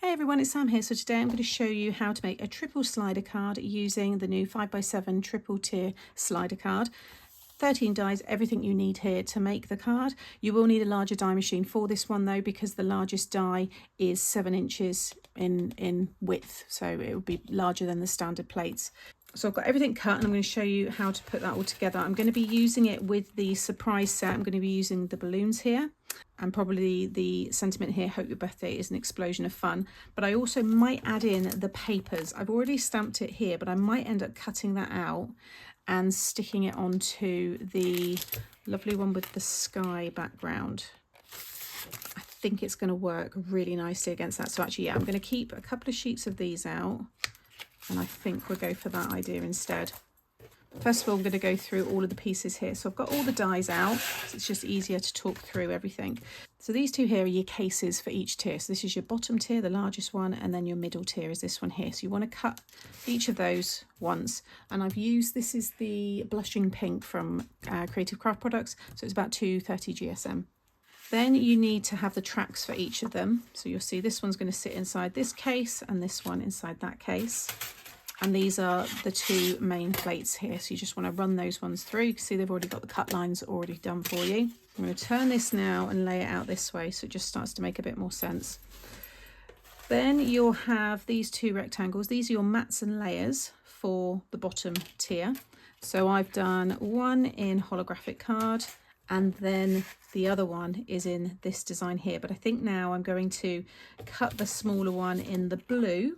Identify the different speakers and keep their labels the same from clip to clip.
Speaker 1: Hey everyone, it's Sam here. So today I'm going to show you how to make a triple slider card using the new 5x7 triple tier slider card. 13 dies, everything you need here to make the card. You will need a larger die machine for this one though, because the largest die is 7 inches in width, so it will be larger than the standard plates. So I've got everything cut and I'm going to show you how to put that all together. I'm going to be using it with the surprise set. I'm going to be using the balloons here and probably the sentiment here, hope your birthday is an explosion of fun. But I also might add in the papers. I've already stamped it here, but I might end up cutting that out and sticking it onto the lovely one with the sky background. I think it's going to work really nicely against that. So actually, yeah, I'm going to keep a couple of sheets of these out. And I think we'll go for that idea instead. First of all, I'm going to go through all of the pieces here. So I've got all the dies out, so it's just easier to talk through everything. So these two here are your cases for each tier. So this is your bottom tier, the largest one, and then your middle tier is this one here. So you want to cut each of those once. And I've used, this is the blushing pink from Creative Craft Products. So it's about 230 GSM. Then you need to have the tracks for each of them. So you'll see this one's going to sit inside this case and this one inside that case. And these are the two main plates here. So you just want to run those ones through. You can see they've already got the cut lines already done for you. I'm going to turn this now and lay it out this way so it just starts to make a bit more sense. Then you'll have these two rectangles. These are your mats and layers for the bottom tier. So I've done one in holographic card, and then the other one is in this design here. But I think now I'm going to cut the smaller one in the blue,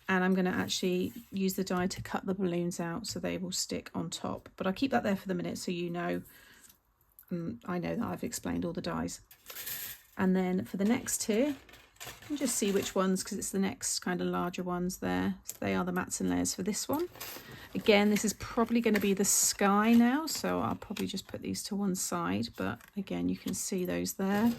Speaker 1: and I'm going to actually use the die to cut the balloons out so they will stick on top. But I'll keep that there for the minute so you know, I know that I've explained all the dies. And then for the next tier, you can just see which ones, because it's the next kind of larger ones there. So they are the mats and layers for this one. Again, this is probably going to be the sky now, so I'll probably just put these to one side, but again, you can see those there.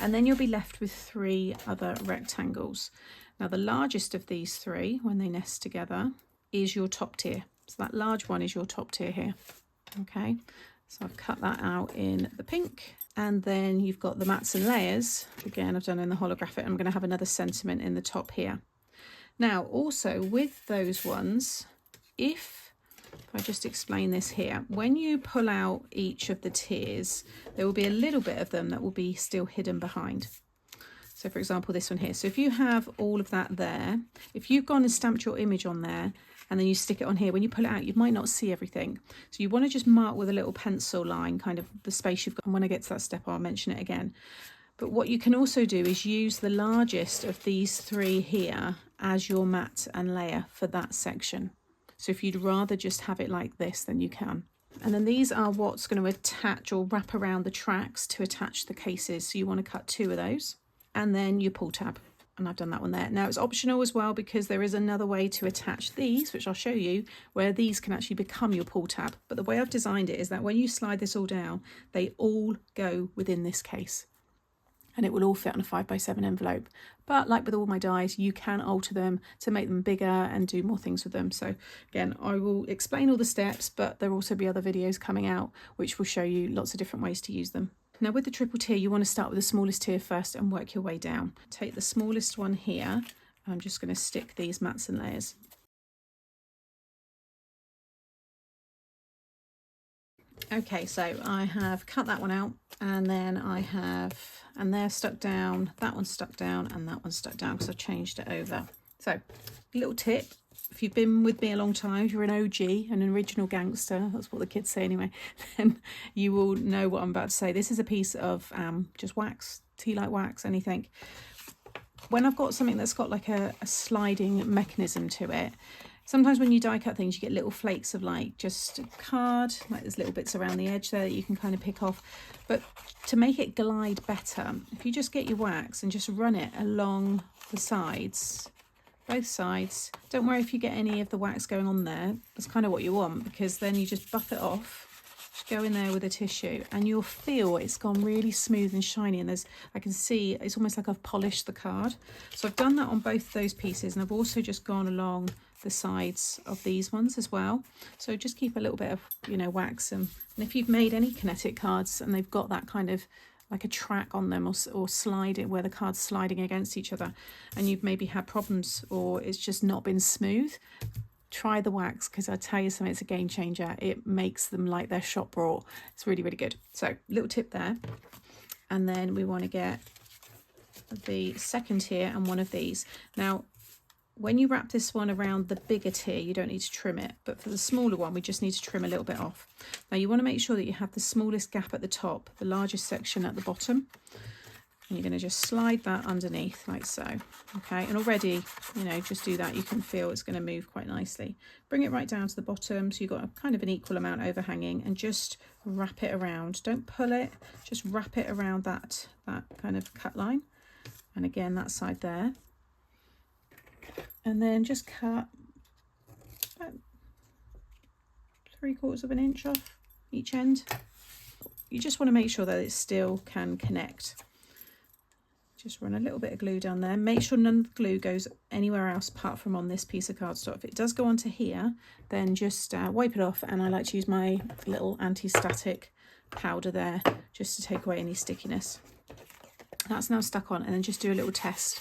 Speaker 1: And then you'll be left with 3 other rectangles. Now, the largest of these 3, when they nest together, is your top tier. So that large one is your top tier here. Okay, so I've cut that out in the pink. And then you've got the mats and layers. Again, I've done in the holographic. I'm going to have another sentiment in the top here. Now, also with those ones, if I just explain this here, when you pull out each of the tiers, there will be a little bit of them that will be still hidden behind. So for example, this one here. So if you have all of that there, if you've gone and stamped your image on there and then you stick it on here, when you pull it out, you might not see everything. So you want to just mark with a little pencil line, kind of the space you've got. And when I get to that step, I'll mention it again. But what you can also do is use the largest of these 3 here as your mat and layer for that section. So if you'd rather just have it like this, then you can. And then these are what's going to attach or wrap around the tracks to attach the cases. So you want to cut 2 of those, and then your pull tab. And I've done that one there. Now it's optional as well, because there is another way to attach these, which I'll show you, where these can actually become your pull tab. But the way I've designed it is that when you slide this all down, they all go within this case. And it will all fit on a 5x7 envelope. But like with all my dies, you can alter them to make them bigger and do more things with them. So again, I will explain all the steps, but there will also be other videos coming out which will show you lots of different ways to use them. Now with the triple tier, you want to start with the smallest tier first and work your way down. Take the smallest one here. I'm just going to stick these mats and layers. Okay, so I have cut that one out, and then I have, and they're stuck down, that one's stuck down, and that one's stuck down because I've changed it over. So, little tip, if you've been with me a long time, if you're an OG, an original gangster, that's what the kids say anyway, then you will know what I'm about to say. This is a piece of just wax, tea light wax, anything. When I've got something that's got like a sliding mechanism to it, sometimes when you die cut things, you get little flakes of like just card, like there's little bits around the edge there that you can kind of pick off. But to make it glide better, if you just get your wax and just run it along the sides, both sides, don't worry if you get any of the wax going on there. That's kind of what you want, because then you just buff it off. Just go in there with a tissue and you'll feel it's gone really smooth and shiny, and there's, I can see it's almost like I've polished the card. So I've done that on both those pieces, and I've also just gone along the sides of these ones as well. So just keep a little bit of, you know, wax, and if you've made any kinetic cards and they've got that kind of like a track on them, or sliding where the card's sliding against each other, and you've maybe had problems or it's just not been smooth, try the wax, because I tell you something, it's a game changer. It makes them like they're shop bought. It's really, really good. So little tip there. And then we want to get the second tier and one of these. Now, when you wrap this one around the bigger tier, you don't need to trim it, but for the smaller one, we just need to trim a little bit off. Now you want to make sure that you have the smallest gap at the top, the largest section at the bottom, and you're going to just slide that underneath like so. Okay, and already, you know, just do that, you can feel it's going to move quite nicely. Bring it right down to the bottom, so you've got a kind of an equal amount overhanging, and just wrap it around. Don't pull it, just wrap it around that kind of cut line, and again that side there. And then just cut about 3/4 of an inch off each end. You just want to make sure that it still can connect. Just run a little bit of glue down there. Make sure none of the glue goes anywhere else apart from on this piece of cardstock. If it does go onto here, then just wipe it off, and I like to use my little anti-static powder there just to take away any stickiness. That's now stuck on, and then just do a little test.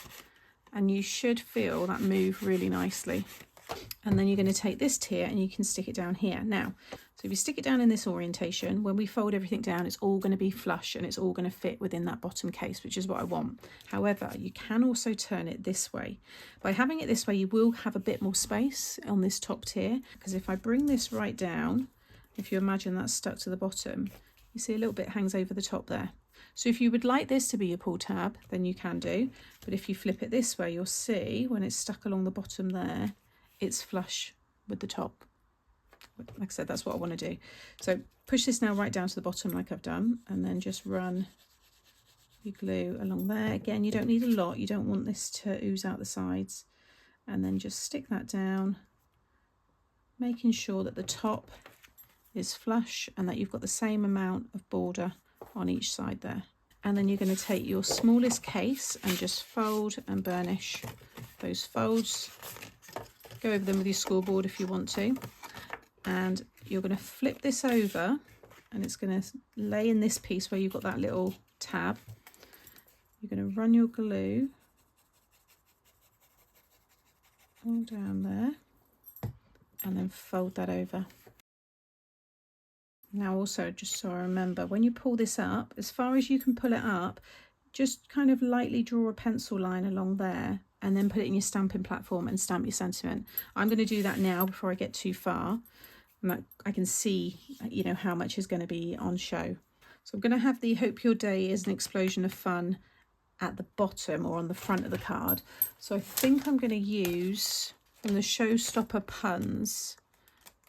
Speaker 1: And you should feel that move really nicely. And then you're going to take this tier and you can stick it down here. Now, so if you stick it down in this orientation, when we fold everything down, it's all going to be flush and it's all going to fit within that bottom case, which is what I want. However, you can also turn it this way. By having it this way, you will have a bit more space on this top tier, because if I bring this right down, if you imagine that's stuck to the bottom, you see a little bit hangs over the top there. So if you would like this to be your pull tab, then you can do, but if you flip it this way, you'll see when it's stuck along the bottom there, it's flush with the top. Like I said, that's what I want to do. So push this now right down to the bottom like I've done, and then just run your glue along there. Again, you don't need a lot, you don't want this to ooze out the sides. And then just stick that down, making sure that the top is flush and that you've got the same amount of border on each side there. And then you're going to take your smallest case and just fold and burnish those folds. Go over them with your scoreboard if you want to. And you're going to flip this over, and it's going to lay in this piece where you've got that little tab. You're going to run your glue all down there and then fold that over. Now also, just so I remember, when you pull this up, as far as you can pull it up, just kind of lightly draw a pencil line along there and then put it in your stamping platform and stamp your sentiment. I'm going to do that now before I get too far, and that I can see, you know, how much is going to be on show. So I'm going to have the Hope Your Day is an Explosion of Fun at the bottom or on the front of the card. So I think I'm going to use, from the Showstopper Puns,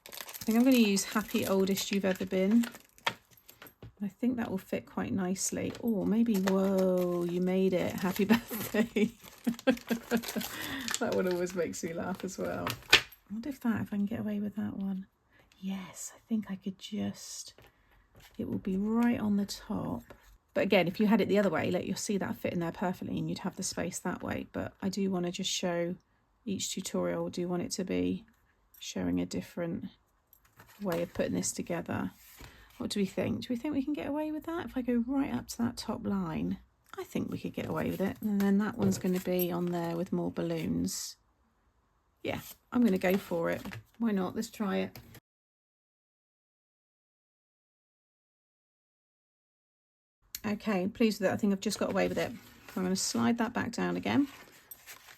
Speaker 1: I think I'm going to use Happy Oldest You've Ever Been. I think that will fit quite nicely. Or maybe, whoa, you made it. Happy birthday. That one always makes me laugh as well. I wonder if I can get away with that one. Yes, I think I could just, it will be right on the top. But again, if you had it the other way, you'll see that fit in there perfectly and you'd have the space that way. But I do want to just show each tutorial, do want it to be showing a different way of putting this together. What do we think? Do we think we can get away with that? If I go right up to that top line, I think we could get away with it. And then that one's going to be on there with more balloons. Yeah, I'm going to go for it. Why not? Let's try it. Okay, pleased with it. I think I've just got away with it. I'm going to slide that back down again.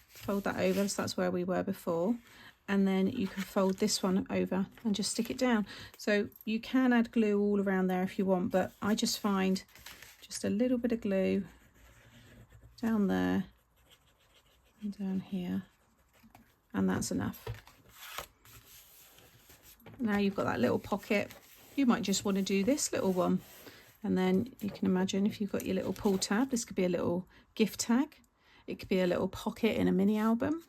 Speaker 1: Fold that over, so that's where we were before. And then you can fold this one over and just stick it down. So you can add glue all around there if you want, but I just find just a little bit of glue down there and down here, and that's enough. Now you've got that little pocket. You might just want to do this little one, and then you can imagine if you've got your little pull tab, this could be a little gift tag, it could be a little pocket in a mini album.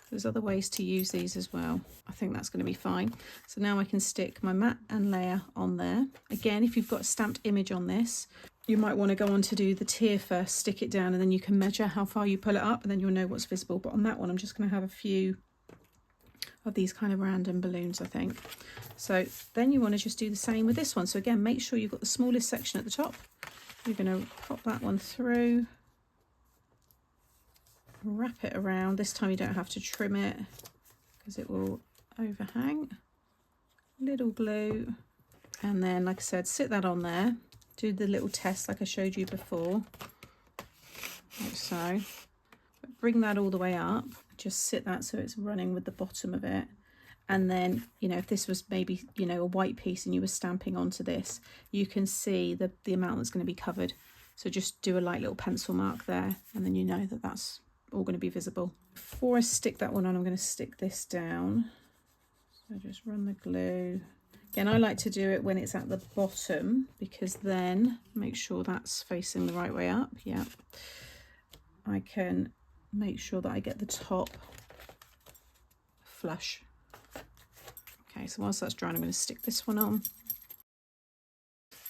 Speaker 1: There's other ways to use these as well. I think that's going to be fine. So now I can stick my mat and layer on there. Again, if you've got a stamped image on this, you might want to go on to do the tier first, stick it down, and then you can measure how far you pull it up, and then you'll know what's visible. But on that one, I'm just going to have a few of these kind of random balloons, I think. So then you want to just do the same with this one. So again, make sure you've got the smallest section at the top, You're going to pop that one through, wrap it around. This time you don't have to trim it because it will overhang. Little glue, and then, like I said, sit that on there. Do the little test like I showed you before, like so. But bring that all the way up. Just sit that so it's running with the bottom of it. And then, you know, if this was maybe, you know, a white piece and you were stamping onto this, you can see the amount that's going to be covered. So just do a light little pencil mark there, and then you know that that's all going to be visible. Before I stick that one on, I'm going to stick this down. So just run the glue. Again, I like to do it when it's at the bottom, because then make sure that's facing the right way up. Yeah, I can make sure that I get the top flush. Okay, so whilst that's drying, I'm going to stick this one on.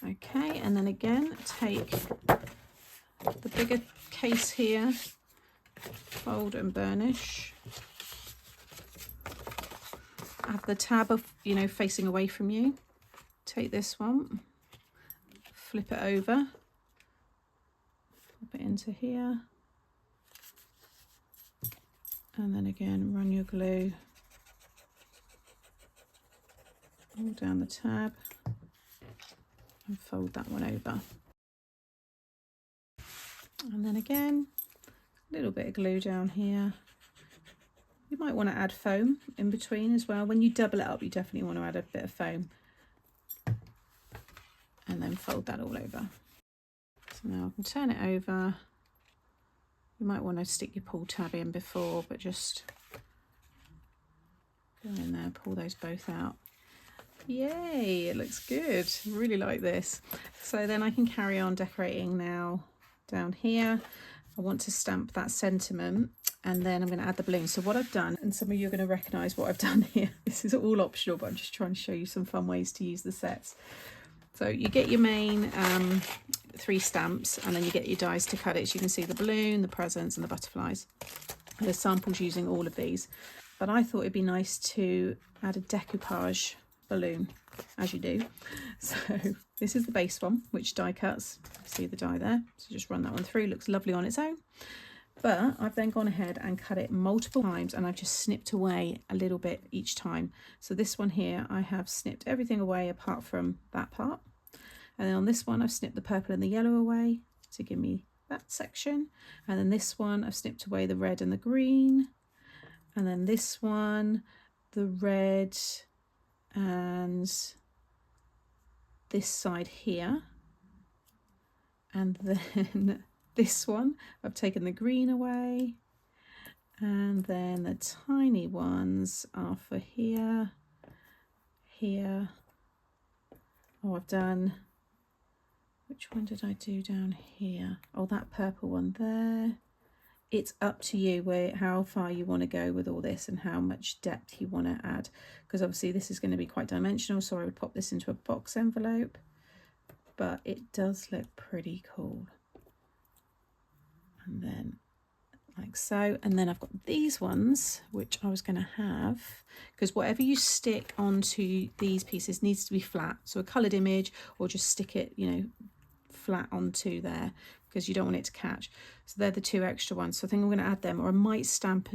Speaker 1: Okay, and then again, take the bigger case here, fold and burnish. Have the tab of, you know, facing away from you. Take this one, flip it over, pop it into here, and then again run your glue all down the tab and fold that one over. And then again, a little bit of glue down here. You might want to add foam in between as well. When you double it up, you definitely want to add a bit of foam. And then fold that all over. So now I can turn it over. You might want to stick your pull tab in before, but just go in there, pull those both out. Yay, it looks good. Really like this. So then I can carry on decorating now down here. I want to stamp that sentiment, and then I'm going to add the balloon. So what I've done, and some of you are going to recognise what I've done here. This is all optional, but I'm just trying to show you some fun ways to use the sets. So you get your main 3 stamps, and then you get your dies to cut it. So you can see the balloon, the presents and the butterflies. There's samples using all of these, but I thought it'd be nice to add a decoupage balloon, as you do. So this is the base one, which die cuts. See the die there? So just run that one through. Looks lovely on its own. But I've then gone ahead and cut it multiple times, and I've just snipped away a little bit each time. So this one here, I have snipped everything away apart from that part. And then on this one, I've snipped the purple and the yellow away to give me that section. And then this one, I've snipped away the red and the green. And then this one, the red and this side here. And then this one, I've taken the green away, and then the tiny ones are for here, here. Oh, I've done, which one did I do down here? Oh, that purple one there. It's up to you how far you want to go with all this and how much depth you want to add, because obviously this is going to be quite dimensional, so I would pop this into a box envelope, but it does look pretty cool. And then like so, and then I've got these ones which I was going to have, because whatever you stick onto these pieces needs to be flat, so a coloured image, or just stick it, you know, flat onto there, because you don't want it to catch. So they're the 2 extra ones, so I think I'm going to add them, or I might stamp,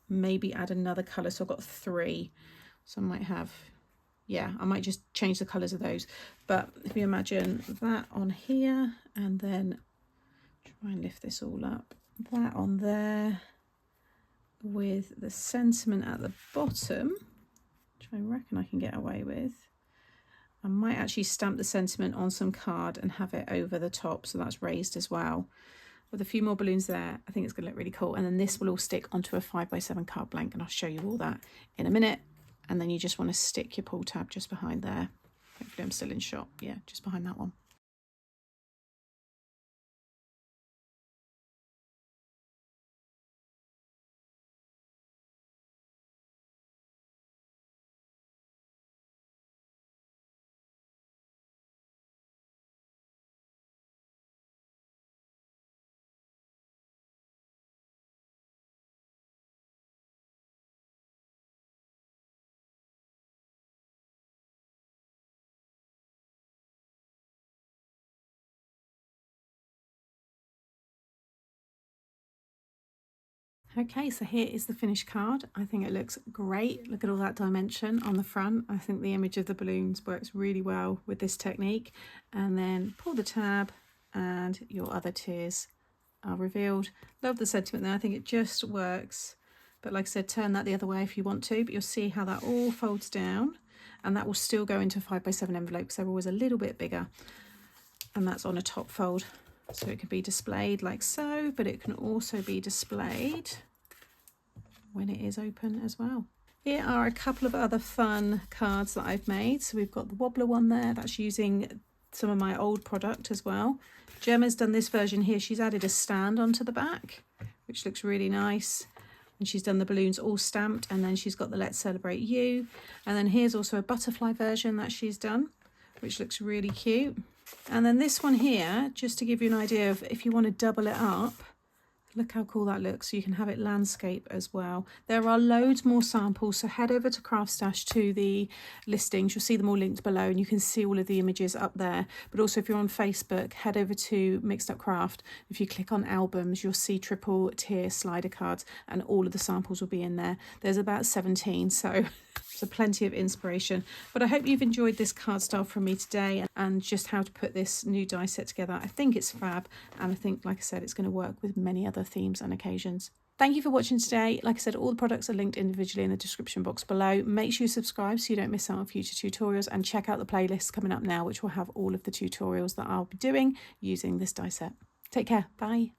Speaker 1: maybe add another colour. So I've got 3, so I might have, yeah, I might just change the colours of those. But if you imagine that on here, and then try and lift this all up, that on there with the sentiment at the bottom, which I reckon I can get away with. I might actually stamp the sentiment on some card and have it over the top, so that's raised as well. With a few more balloons there, I think it's going to look really cool. And then this will all stick onto a 5x7 card blank, and I'll show you all that in a minute. And then you just want to stick your pull tab just behind there. Hopefully I'm still in shot. Yeah, just behind that one. Okay, so here is the finished card. I think it looks great. Look at all that dimension on the front. I think the image of the balloons works really well with this technique. And then pull the tab and your other tiers are revealed. Love the sentiment there. I think it just works. But like I said, turn that the other way if you want to, but you'll see how that all folds down, and that will still go into a 5x7 envelope because they're always a little bit bigger. And that's on a top fold. So it can be displayed like so, but it can also be displayed when it is open as well. Here are a couple of other fun cards that I've made. So we've got the wobbler one there, that's using some of my old product as well. Gemma's done this version here. She's added a stand onto the back, which looks really nice. And she's done the balloons all stamped, and then she's got the Let's Celebrate You. And then here's also a butterfly version that she's done, which looks really cute. And then this one here, just to give you an idea of if you want to double it up, look how cool that looks. So you can have it landscape as well. There are loads more samples, so head over to Craft Stash to the listings. You'll see them all linked below, and you can see all of the images up there. But also if you're on Facebook, head over to Mixed Up Craft. If you click on albums, you'll see triple tier slider cards, and all of the samples will be in there. There's about 17, so plenty of inspiration. But I hope you've enjoyed this card style from me today, and just how to put this new die set together. I think it's fab, and I think, like I said, it's going to work with many other themes and occasions. Thank you for watching today. Like I said, all the products are linked individually in the description box below. Make sure you subscribe so you don't miss out on future tutorials, and check out the playlist coming up now, which will have all of the tutorials that I'll be doing using this die set. Take care. Bye.